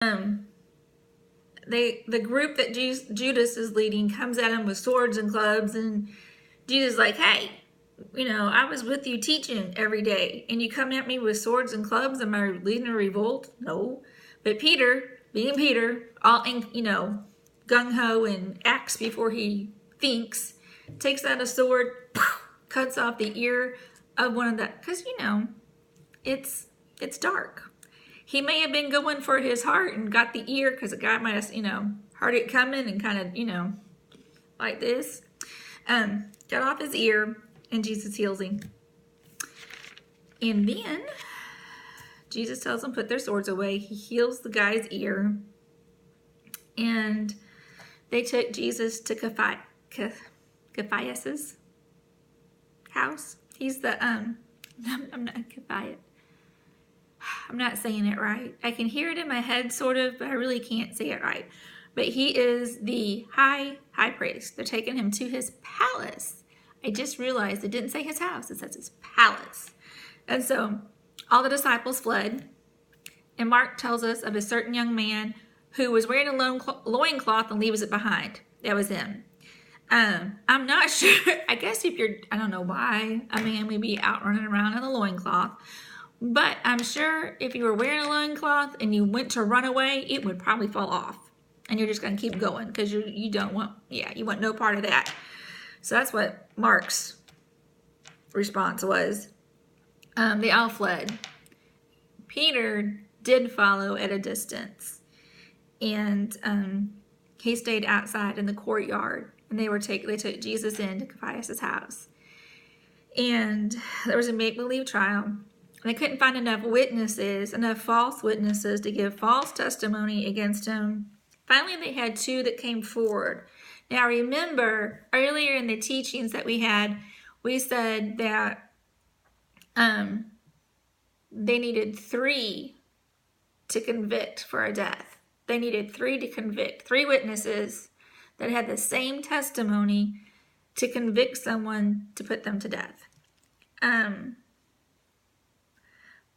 the group that Judas is leading comes at him with swords and clubs, and Jesus is like, hey, I was with you teaching every day, and you come at me with swords and clubs. Am I leading a revolt? No. But Peter, being Peter, all gung-ho and acts before he thinks, takes out a sword, cuts off the ear of one of the, because it's dark. He may have been going for his heart and got the ear because the guy might have, heard it coming and kind of, like this. Got off his ear, and Jesus heals him. And then Jesus tells them put their swords away. He heals the guy's ear. And they took Jesus to Caiaphas's house. He's the, I'm not saying it right. I can hear it in my head, sort of, but I really can't say it right. But he is the high priest. They're taking him to his palace. I just realized it didn't say his house. It says his palace. And so all the disciples fled. And Mark tells us of a certain young man who was wearing a loincloth and leaves it behind. That was him. I'm not sure. I guess I don't know why a man would be out running around in a loincloth. But I'm sure if you were wearing a loincloth and you went to run away, it would probably fall off. And you're just going to keep going because you want no part of that. So that's what Mark's response was. They all fled. Peter did follow at a distance. And he stayed outside in the courtyard. And they took Jesus into Caiaphas' house. And there was a make-believe trial. They couldn't find enough false witnesses to give false testimony against him. Finally, they had two that came forward. Now, remember, earlier in the teachings that we had, we said that they needed 3 to convict for a death. They needed 3 to convict, 3 witnesses that had the same testimony to convict someone to put them to death.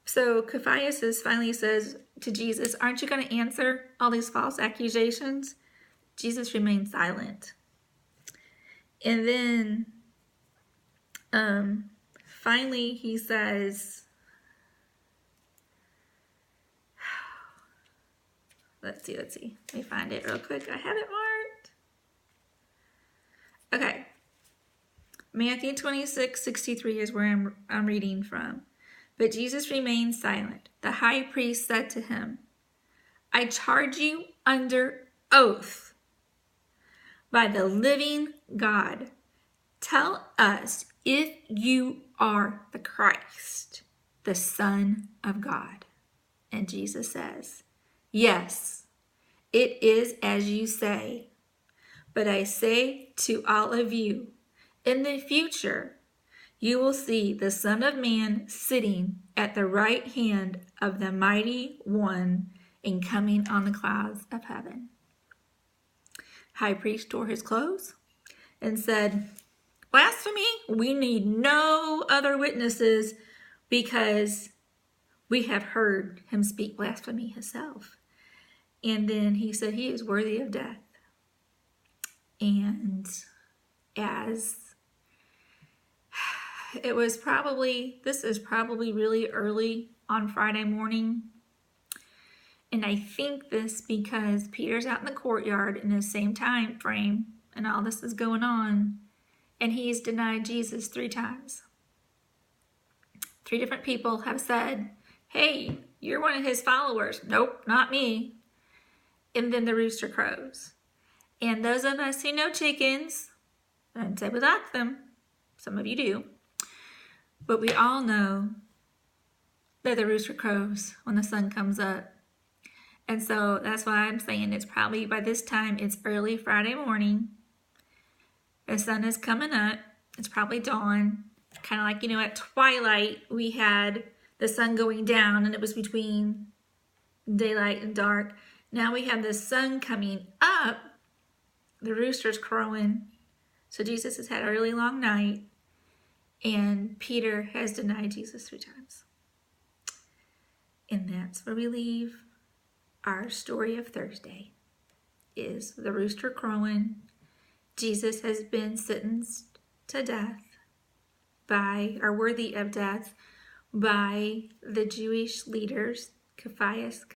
So Caiaphas finally says to Jesus, aren't you going to answer all these false accusations? Jesus remained silent. And then finally he says, let's see. Let me find it real quick. I have it marked. Okay. Matthew 26:63 is where I'm reading from. But Jesus remained silent. The high priest said to him, I charge you under oath by the living God. Tell us if you are the Christ, the Son of God. And Jesus says, yes, it is as you say. But I say to all of you, in the future, you will see the Son of Man sitting at the right hand of the Mighty One and coming on the clouds of heaven. High priest tore his clothes and said, blasphemy, we need no other witnesses because we have heard him speak blasphemy himself. And then he said he is worthy of death. And as this is probably really early on Friday morning. And I think this because Peter's out in the courtyard in the same time frame and all this is going on. And he's denied Jesus 3 times. 3 different people have said, hey, you're one of his followers. Nope, not me. And then the rooster crows. And those of us who know chickens, I didn't say we like them. Some of you do. But we all know that the rooster crows when the sun comes up. And so that's why I'm saying it's probably by this time, it's early Friday morning. The sun is coming up. It's probably dawn. Kind of like, at twilight, we had the sun going down and it was between daylight and dark. Now we have the sun coming up. The rooster's crowing. So Jesus has had a really long night. And Peter has denied Jesus 3 times. And that's where we leave our story of Thursday is the rooster crowing. Jesus has been sentenced to death worthy of death by the Jewish leaders, Caiaphas,